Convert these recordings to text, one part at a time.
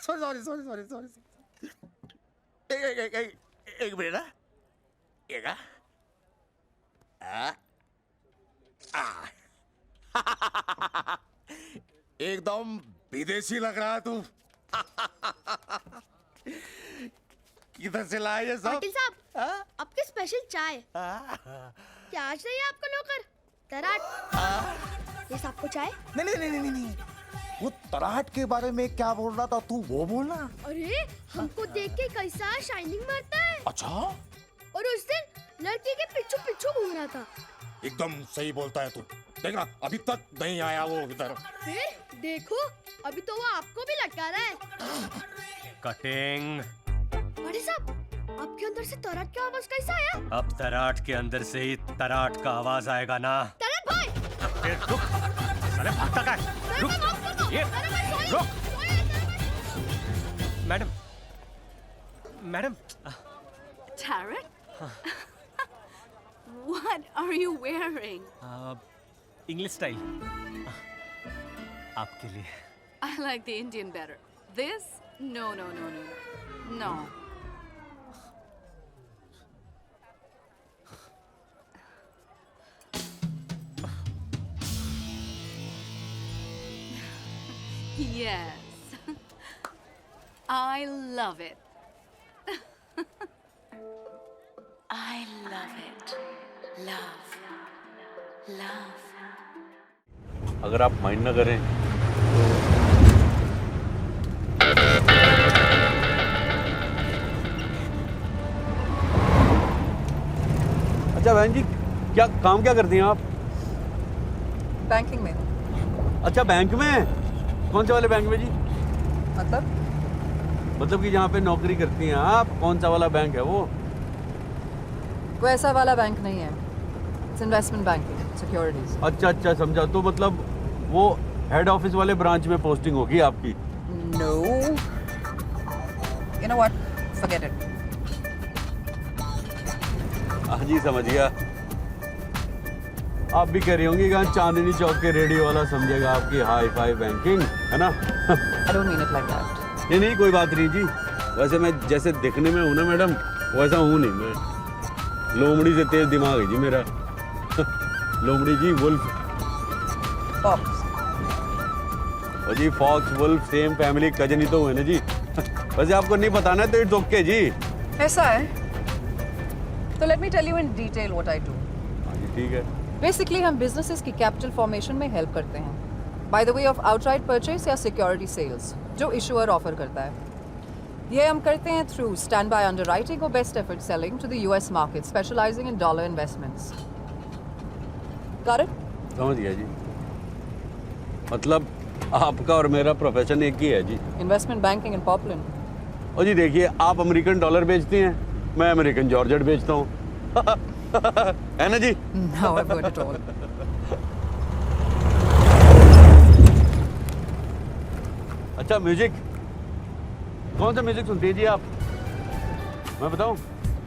Sorry. एक minute ना। एक एकदम विदेशी लग रहा है तू। किधर से लाए ये सब? पाटिल साहब, आपके स्पेशल चाय। क्या आज नहीं है आपका नौकर तराट? ये सबको चाय? नहीं। वो तराट के बारे में क्या बोल रहा था तू, वो बोलना। अरे हमको देख के कैसा शाइनिंग मारता है। अच्छा, और उस दिन लड़की के पीछू घूम रहा था। एकदम सही बोलता है तू। देखना अभी तक नहीं आया वो इधर। फिर देखो, अभी तो वो आपको भी लटका रहा है। कटिंग। पाटिल साहब, आपके अंदर से तराट की आवाज कैसा आया? अब तराट के अंदर से ही तराट का आवाज आएगा ना। तराट भाई! रुक, साले भागता क्या है? रुक, ये रुक। Madam. Tarot? What are you wearing? English style आपके लिए। I like the Indian better. This? No. No. Yes. I love it. I love it. Love. अगर आप माइंड ना करें अच्छा बहन जी, क्या काम क्या करती हैं आप? बैंकिंग में। अच्छा बैंक में? कौन से वाले बैंक में जी? मतलब कि जहाँ पे नौकरी करती हैं आप, कौन सा वाला बैंक है वो? वैसा वाला बैंक नहीं है, इट्स इन्वेस्टमेंट बैंकिंग, सिक्योरिटीज। अच्छा समझा। तो मतलब वो हेड ऑफिस वाले ब्रांच में पोस्टिंग होगी आपकी? No, you know what, forget it. हाँ जी, समझ गया। आप भी कह रही होंगी कि चांदनी चौक के रेडियो वाला समझेगा आपकी हाई फाई बैंकिंग, है ना? I don't mean it like that. नहीं, कोई बात नहीं जी। वैसे मैं जैसे दिखने में हूँ ना मैडम, वैसा हूँ नहीं मैं। लोमड़ी से तेज दिमाग है जी मेरा। लोमड़ी जी, वुल्फ। पॉप्स। और जी fox wolf same family cousin ही तो हुए ना जी। वैसे आपको नहीं पता ना तो इट्स ओके जी। ऐसा है तो let me tell you in detail what I do. हाँ जी, ठीक है। बेसिकली हम बिजनेसेस की कैपिटल फॉर्मेशन में हेल्प करते हैं by the way of outright purchase या सिक्योरिटी सेल्स जो इशूअर ऑफर करता है। ये हम करते हैं थ्रू स्टैंड बाय अंडरराइटिंग और best effort selling to the US market, specialising in dollar investments. Got it? समझ गया जी। मतलब आपका और मेरा प्रोफेशन एक ही है जी। Investment banking in popular. और जी देखिए, आप अमेरिकन डॉलर बेचती हैं, मैं अमेरिकन जॉर्जेट बेचता हूँ। है ना जी? Now I've heard it all. अच्छा, म्यूजिक कौन सा म्यूजिक सुनती है जी आप? मैं बताऊं,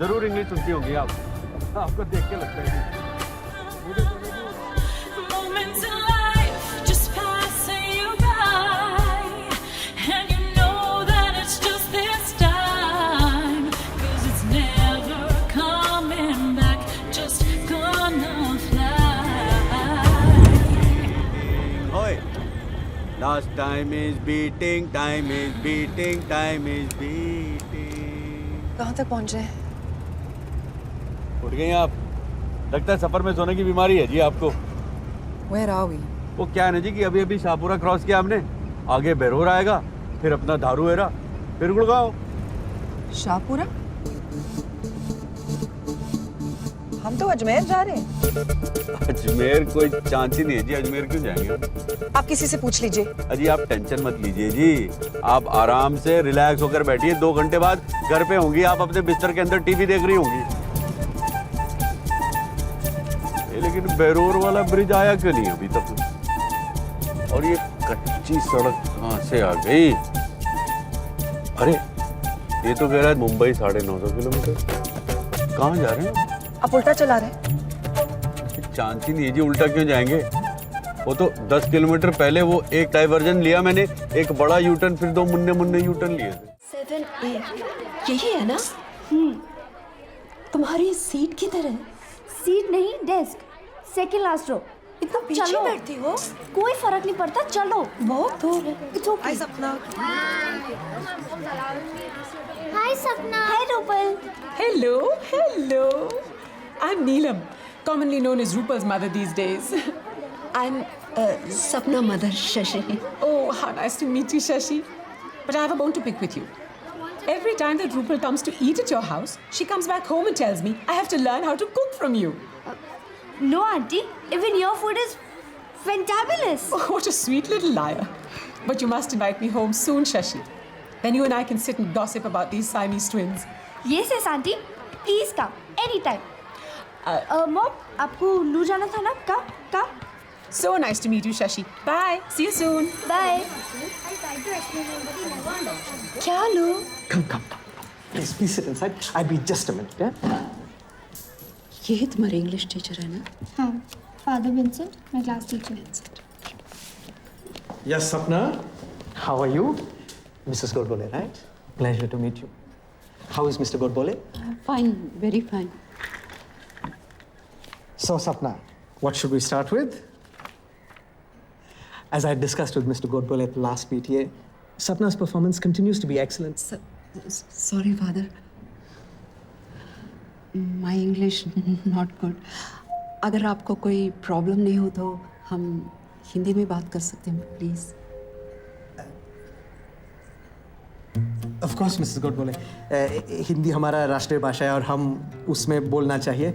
जरूर इंग्लिश सुनती होंगी आप। आपको देख के लगता है जी। Last time is beating, time is beating, time is beating. कहाँ तक पहुँचे? उठ गई आप? लगता है सफर में सोने की बीमारी है जी आपको। Where are we? वो क्या है ना जी कि अभी शाहपुरा क्रॉस किया हमने, आगे बेरोर आएगा, फिर अपना दारूहेरा, फिर गुड़गांव। शाहपुरा? हम तो अजमेर जा रहे हैं। अजमेर कोई चांस ही नहीं है जी, अजमेर क्यों जाएंगे? आप किसी से पूछ लीजिए। अजी आप टेंशन मत लीजिए जी, आप आराम से रिलैक्स होकर बैठिए। 2 घंटे बाद घर पे होंगी आप, अपने बिस्तर के अंदर टीवी देख रही होंगी। लेकिन बेरोर वाला ब्रिज आया क्यों नहीं अभी तक? और ये कच्ची सड़क कहाँ से आ गई? अरे ये तो कह रहा है मुंबई 950 किलोमीटर। कहाँ जा रहे हैं? आप उल्टा चला रहे हैं। चांस ही नहीं है जी, उल्टा क्यों जाएंगे? वो तो 10 किलोमीटर पहले वो एक डाइवर्जन लिया मैंने, एक बड़ा यूटर्न, फिर 2 मुन्ने मुन्ने यूटर्न लिए थे। 7A यही है ना? तुम्हारी सीट किधर है? सीट नहीं, डेस्क, सेकंड लास्ट रो। इतना पीछे बैठती हो? कोई फर्क नहीं पड़ता, चलो। बहुत दूर है। It's okay. हाय सपना। हाय सपना। हाय Rupal. Hello, hello. I'm Neelam, commonly known as Rupal's mother these days. I'm Sapna mother Shashi. Oh, how nice to meet you, Shashi. But I have a bone to pick with you. Every time that Rupal comes to eat at your house, she comes back home and tells me I have to learn how to cook from you. No, auntie. Even your food is fantabulous. Oh, what a sweet little liar. But you must invite me home soon, Shashi. Then you and I can sit and gossip about these Siamese twins. Yes, yes, auntie. Please come anytime. Mom, आपको लू जाना था ना? Come. So nice to meet you, Shashi. Bye. See you soon. Bye. क्या लो? Come. Please sit inside. I'll be just a minute, yeah? ये तुम्हारे English teacher है ना? हाँ, फादर विंसेंट, मैं class teacher. Yes, Sapna. How are you? Mrs. Godbole, right? Pleasure to meet you. How is Mr. Godbole? Fine, very fine. So, Sapna, what should we start with? As I discussed with Mr. Godbole at the last PTA, Sapna's performance continues to be excellent. Sorry, father. My English not good. अगर आपको कोई problem नहीं हो तो हम हिंदी में बात कर सकते हैं, please. Of course, Mrs. Godbole. Hindi हमारा राष्ट्रीय भाषा है और हम उसमें बोलना चाहिए,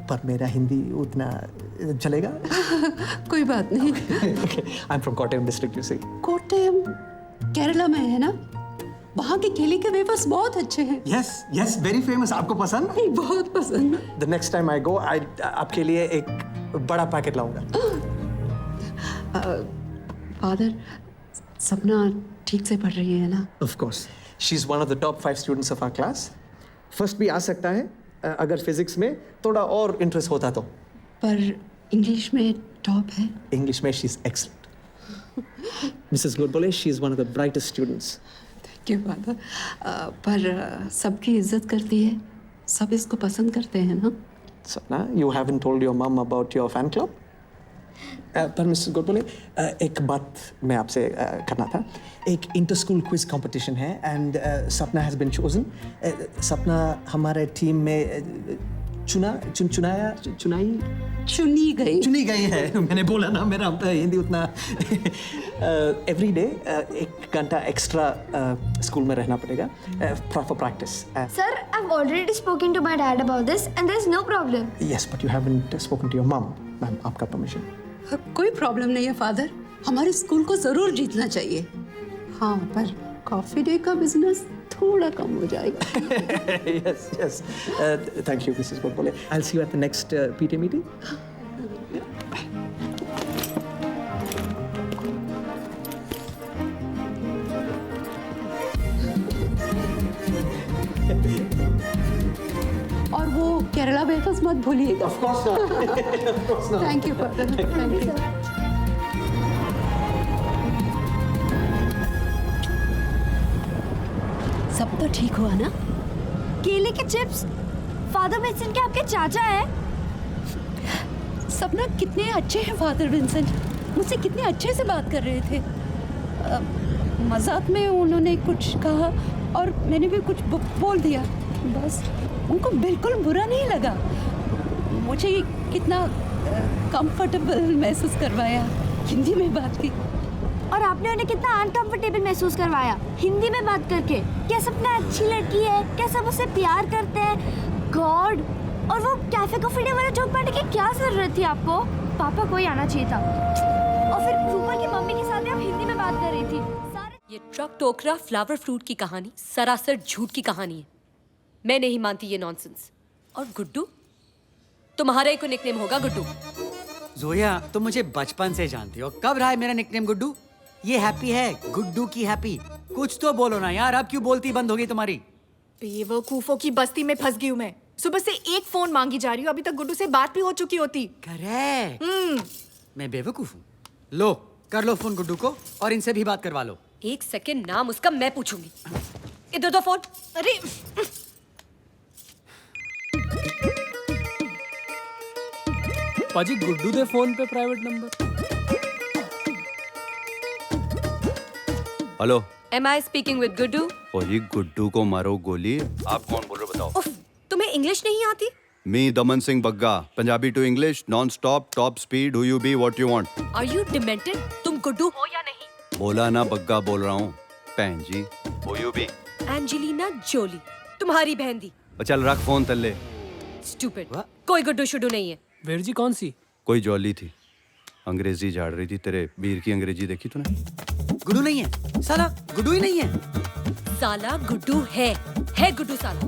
पर मेरा हिंदी उतना चलेगा? कोई बात नहीं। Okay, I'm from Kottayam district, you see. Kottayam Kerala में है ना? वहाँ के केले के वेफर्स बहुत अच्छे हैं। Yes, very famous. आपको पसंद? बहुत पसंद। The next time I go, आपके लिए एक बड़ा पैकेट लाऊंगा। फादर, सपना ठीक से पढ़ रही है ना? Of course. She's one of the top 5 students of our class. First भी आ सकता है अगर फिजिक्स में थोड़ा और इंटरेस्ट होता तो। पर इंग्लिश में टॉप है। इंग्लिश में she's excellent. Mrs. Godbole, she's one of the brightest students. Thank you father. पर सबकी इज्जत करती है, सब इसको पसंद करते हैं ना? Sapna, you haven't told your mom about your fan club? पर मिसेस गोडबोले, एक बात मैं आपसे करना था। एक इंटर स्कूल क्विज कंपटीशन है एंड सपना हैज बीन चोजन। सपना हमारे टीम में चुनी गई है। मैंने बोला ना, मेरा हिंदी उतना। एवरी डे 1 घंटा एक्स्ट्रा स्कूल में रहना पड़ेगा, proper practice. Sir, I've already spoken to my dad about this and there's no problem. Yes, but you haven't spoken to your mom. Ma'am, आपका परमिशन? कोई प्रॉब्लम नहीं है फादर, हमारे school को जरूर जीतना चाहिए। हाँ, पर कॉफी डे का बिजनेस थोड़ा कम हो जाएगा। Yes. Thank you, Mrs. Godbole. I'll see you at the next PTA meeting. और वो केरला वेफर्स मत भूलिएगा। Of course not. Thank you father, thank you. सब तो ठीक हुआ ना? केले के चिप्स, फादर विंसेंट के आपके चाचा है। सपना कितने अच्छे हैं फादर विंसेंट, मुझसे कितने अच्छे से बात कर रहे थे। मजाक में उन्होंने कुछ कहा और मैंने भी कुछ बोल दिया, बस उनको बिल्कुल बुरा नहीं लगा। मुझे कितना कंफर्टेबल महसूस करवाया, हिंदी में बात की। और आपने उन्हें कितना अनकंफर्टेबल महसूस करवाया हिंदी में बात करके। क्या सपना अच्छी लड़की है, क्या सब उसे प्यार करते हैं। गॉड, और वो कैफे कॉफी डे वाला जोक मारने की क्या जरूरत थी आपको? पापा को ही आना चाहिए था। और फिर रूपल की मम्मी के साथ भी आप हिंदी में बात कर रही थी। ये ट्रक टोकरा फ्लावर फ्रूट की कहानी सरासर झूठ की कहानी है। मैं नहीं मानती ये नॉनसेंस। और गुड्डू, तुम्हारा एक निकनेम होगा गुड्डू। जोया, तुम मुझे बचपन से जानती हो, कब रहा है मेरा निकनेम गुड्डू? ये हैप्पी है, गुड्डू की हैप्पी। कुछ तो बोलो ना यार, अब क्यों बोलती बंद हो गई तुम्हारी? बेवकूफों की बस्ती में फंस गई हूँ मैं। सुबह से एक फोन मांगी जा रही हूँ, अभी तक गुड्डू से बात भी हो चुकी होती। करेक्ट। मैं बेवकूफ हूँ? लो कर लो फोन गुड्डू को और इनसे भी बात करवा लो। एक सेकंड, नाम उसका मैं पूछूंगी। इधर दो फोन। अरे पाजी गुड्डू दे फोन पे private number. Hello, Am I speaking with Guddu? पाजी गुड्डू को मारो गोली। आप कौन बोल रहे हो बताओ? उफ, तुम्हें इंग्लिश नहीं आती? Me Daman Singh Bagga, Punjabi to English, non stop, top speed, who you be, what you want. Are you demented? तुम गुड्डू हो या नहीं? बोला ना बग्गा बोल रहा हूँ। बहन जी, who you be. Angelina Jolie, तुम्हारी बहन दी। चल रख फोन तल्ले। Stupid. कोई गुड्डू शुड्डू नहीं है। वीर जी कौन सी? कोई जॉली थी, अंग्रेजी झाड़ रही थी। तेरे वीर की अंग्रेजी देखी तूने? गुड्डू नहीं है साला, गुड्डू ही नहीं है। साला गुड्डू है गुड्डू साला।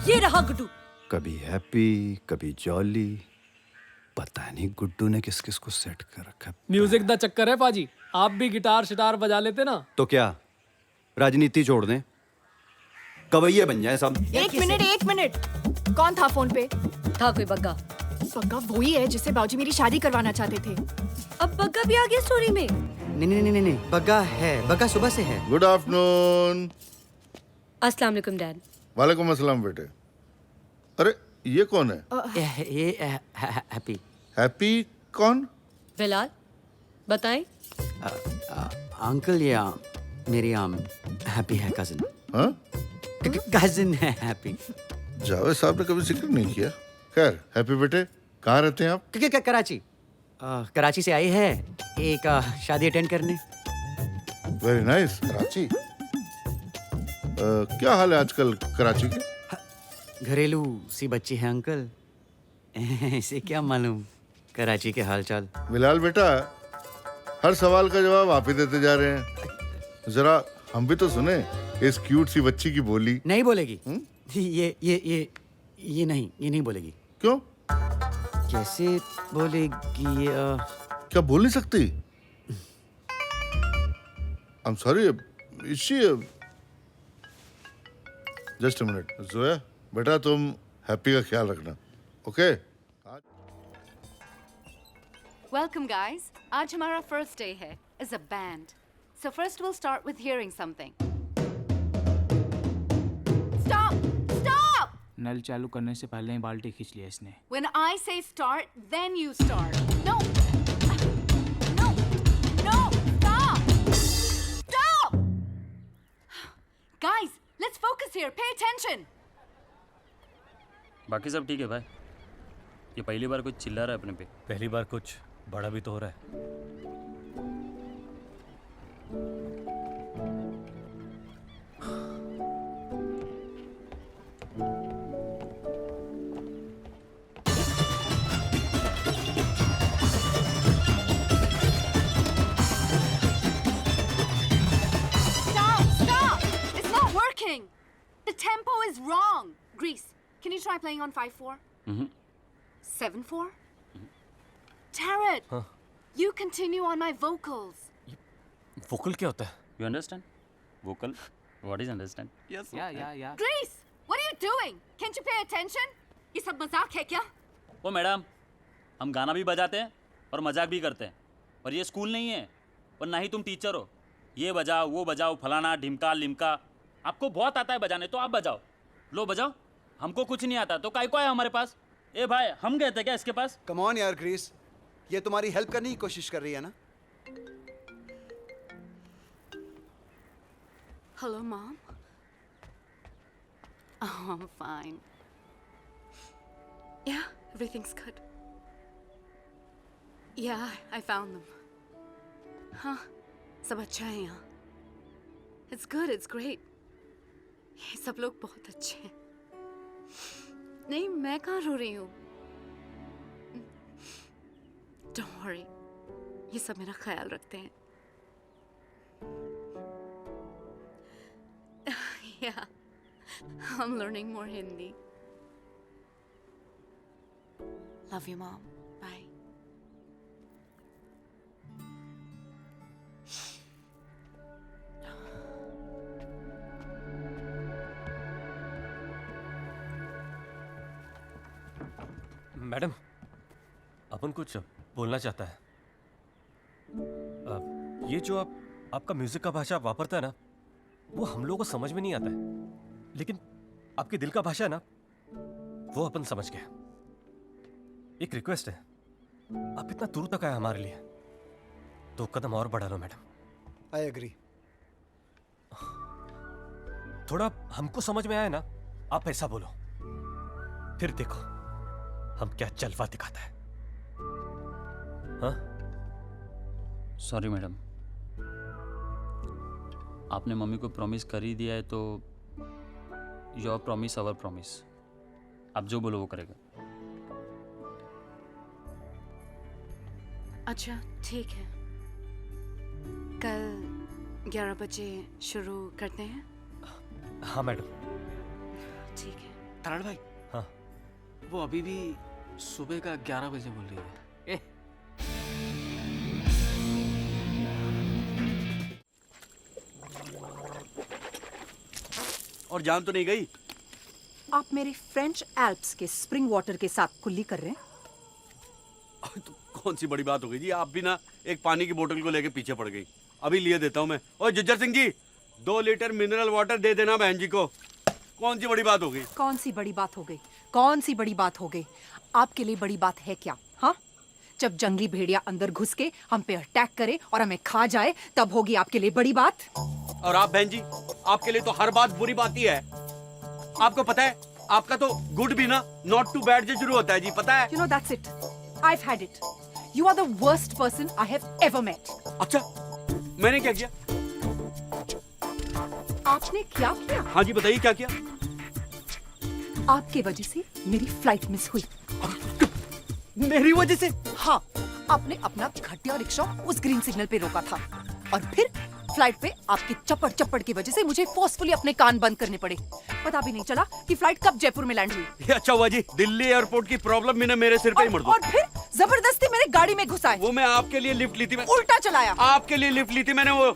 ये रहा गुड्डू। कभी हैप्पी, कभी जॉली, पता नहीं गुड्डू ने किस किस को सेट कर रखा है। म्यूजिक दा चक्कर है पाजी, आप भी गिटार शिटार बजा लेते ना। तो क्या राजनीति छोड़ दें, कवैये बन जाए सब। एक मिनट, कौन था फोन पे? था कोई बग्गा। बग्गा वही है जिससे बाबूजी मेरी शादी करवाना चाहते थे। अब बग्गा भी आ गया स्टोरी में। नहीं, बग्गा है, बग्गा सुबह से है। Good afternoon. अस्सलाम वालेकुम डैड। वालेकुम अस्सलाम बेटे। अरे ये कौन है? ये हैप्पी। हैप्पी कौन? बिलाल, बताएं। अंकल या मेरी हैप्पी है कजिन। हाँ? कजिन है हैप्पी। जावेद साहब ने कभी जिक्र नहीं किया। खैर हैप्पी बेटे, कहाँ रहते हैं आप? कराची। कराची से आई है एक शादी अटेंड करने। Very nice. कराची क्या हाल है आजकल कराची के? घरेलू सी बच्ची है अंकल, इसे क्या मालूम कराची के हालचाल। बिलाल बेटा, हर सवाल का जवाब आप ही देते जा रहे हैं। जरा हम भी तो सुने इस क्यूट सी बच्ची की बोली। नहीं बोलेगी। ये नहीं बोलेगी। क्यों? कैसे बोलेगी? क्या बोल नहीं सकती? I'm sorry, is she? Just a minute. Zoya, बेटा तुम हैप्पी का ख्याल रखना, ओके? Welcome guys. आज हमारा first day है as a band. So first we'll start with hearing something. Stop! Stop! नल चालू करने से पहले ही बाल्टी खींच लिया इसने। When I say start, then you start. No! No! Stop! Stop! Guys, let's focus here. Pay attention. बाकी सब ठीक है भाई। ये पहली बार कुछ चिल्ला रहा है अपने पे। पहली बार कुछ बड़ा भी तो हो रहा है। Stop! It's not working. The tempo is wrong. Grease, can you try playing on 5/4? 7/4? Tarot, you continue on my vocals. Vocal क्या होता है? You understand? Vocal? What is understand? Yes. Yeah. Grease, what are you doing? Can't you pay attention? ये सब मजाक है क्या? ओ madam, हम गाना भी बजाते हैं और मजाक भी करते हैं। और ये स्कूल नहीं है और ना ही तुम टीचर हो। ये बजाओ, वो बजाओ, फलाना ढिमका लिमका। आपको बहुत आता है बजाने, तो आप बजाओ। लो बजाओ। हमको कुछ नहीं आता तो काय को है हमारे पास? ए भाई, हम गए थे क्या इसके पास? कम ऑन यार ग्रीस, ये तुम्हारी हेल्प करने की कोशिश कर रही है ना? Hello, Mom. Oh, I'm fine. Yeah, everything's good. Yeah, I found them. Huh? सब अच्छा है यहाँ. It's good, it's great. ये सब लोग बहुत अच्छे हैं. नहीं, मैं कहाँ रो रही हूँ? Don't worry. ये सब मेरा ख्याल रखते हैं. Yeah, I'm learning more Hindi. Love you, Mom. Bye. Madam, अपन कुछ बोलना चाहता है। ये जो आपका म्यूजिक का भाषा वापरता है ना, वो हम लोगों को समझ में नहीं आता है, लेकिन आपके दिल का भाषा है ना, वो अपन समझ गए। एक रिक्वेस्ट है, आप इतना दूर तक आए हमारे लिए, 2 कदम और बढ़ा लो मैडम। I agree. थोड़ा हमको समझ में आए ना, आप ऐसा बोलो, फिर देखो हम क्या जलवा दिखाता है। हाँ? सॉरी मैडम, आपने मम्मी को प्रॉमिस कर ही दिया है तो योर प्रॉमिस अवर प्रॉमिस। आप जो बोलो वो करेगा। अच्छा ठीक है, कल 11 बजे शुरू करते हैं। हाँ मैडम। ठीक है। तरण भाई, हाँ, वो अभी भी सुबह का 11 बजे बोल रही है। और जान तो नहीं गई? आप मेरे फ्रेंच एल्प्स के स्प्रिंग वाटर के साथ कुल्ली कर रहे हैं? तो कौन सी बड़ी बात हो गई जी, आप भी ना एक पानी की बोतल को लेके पीछे पड़ गई। अभी लिए देता हूँ मैं। और जिज्जर Singh ji, 2 litre mineral water दे देना बहन जी को। कौन सी बड़ी बात हो गई? कौन सी बड़ी बात हो गई? कौन सी बड़ी बात हो गई? आपके लिए बड़ी बात है क्या? हाँ, जब जंगली भेड़िया अंदर घुस के हम पे अटैक करे और हमें खा जाए, तब होगी आपके लिए बड़ी बात। और आप बहन जी, आपके लिए तो हर बात बुरी बात ही है। आपको पता है, आपका तो गुड भी ना नॉट टू बैड से शुरू होता है जी, पता है? You know, that's it. I've had it. You are the worst person I have ever met. अच्छा, मैंने क्या किया? आपने क्या किया? हाँ जी बताइए, क्या किया? आपके वजह से मेरी फ्लाइट मिस हुई। मेरी वजह से? हाँ, आपने अपना घटिया रिक्शा उस ग्रीन सिग्नल पे रोका था और फिर फ्लाइट पे आपकी चप्पड़ चप्पड़ की वजह से मुझे फोर्सफुली अपने कान बंद करने पड़े। पता भी नहीं चला कि फ्लाइट कब जयपुर में लैंड हुई। ये अच्छा हुआ जी, दिल्ली एयरपोर्ट की प्रॉब्लम भी ना मेरे सिर पे ही मर दो। और फिर जबरदस्ती मेरे गाड़ी में घुसाए। वो मैं आपके लिए लिफ्ट ली थी। मैं उल्टा चलाया। आपके लिए लिफ्ट ली थी मैंने। वो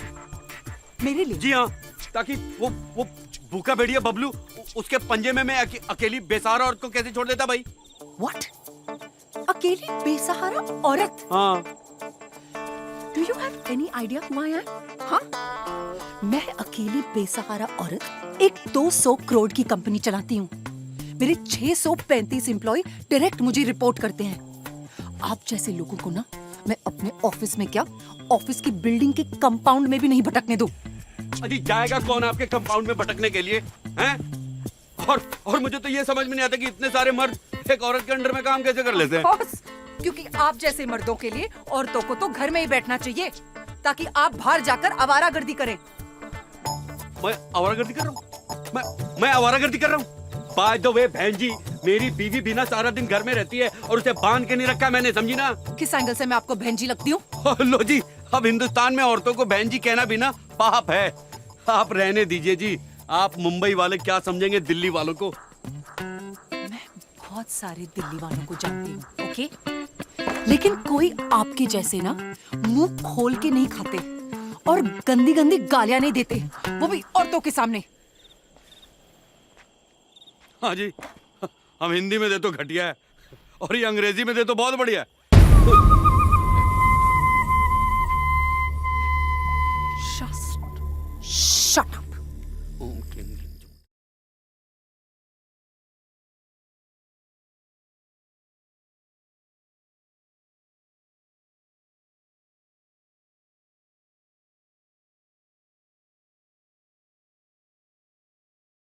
मेरे लिए? जी हाँ, ताकि वो भूखा भेड़िया बबलू, उसके पंजे में मैं अकेली बेसहारा औरत को कैसे छोड़ देता भाई? What? अकेली बेसहारा औरत? हाँ। Do you have any idea who I am? हाँ? मैं अकेली बेसहारा औरत एक 200 करोड़ की कंपनी चलाती हूँ। मेरे 635 एम्प्लॉय डायरेक्ट मुझे रिपोर्ट करते हैं। आप जैसे लोगों को ना मैं अपने ऑफिस में क्या, ऑफिस की बिल्डिंग के कंपाउंड में भी नहीं भटकने दूँ। अजी जाएगा कौन आपके कंपाउंड में भटकने के लिए, हैं? और मुझे तो ये समझ में नहीं आता कि इतने सारे मर्द एक औरत के अंडर में काम कैसे कर लेते हैं। क्योंकि आप जैसे मर्दों के लिए औरतों को तो घर में ही बैठना चाहिए, ताकि आप बाहर जाकर आवारागर्दी करें। मैं आवारागर्दी कर रहा हूँ? मैं आवारागर्दी कर रहा हूँ? बाय द वे बहन जी, मेरी बीवी भी ना सारा दिन घर में रहती है और उसे बांध के नहीं रखा मैंने, समझी ना? किस एंगल से मैं आपको बहन जी लगती हूँ? लो जी, अब हिंदुस्तान में औरतों को बहन जी कहना भी ना पाप है। आप रहने दीजिए जी, आप मुंबई वाले क्या समझेंगे दिल्ली वालों को? मैं बहुत सारे दिल्ली वालों को जानती हूँ, ओके? लेकिन कोई आपके जैसे ना मुंह खोल के नहीं खाते और गंदी गंदी गालियां नहीं देते, वो भी औरतों के सामने। हाँ जी, हम हिंदी में दे तो घटिया है और ये अंग्रेजी में दे तो बहुत बढ़िया है।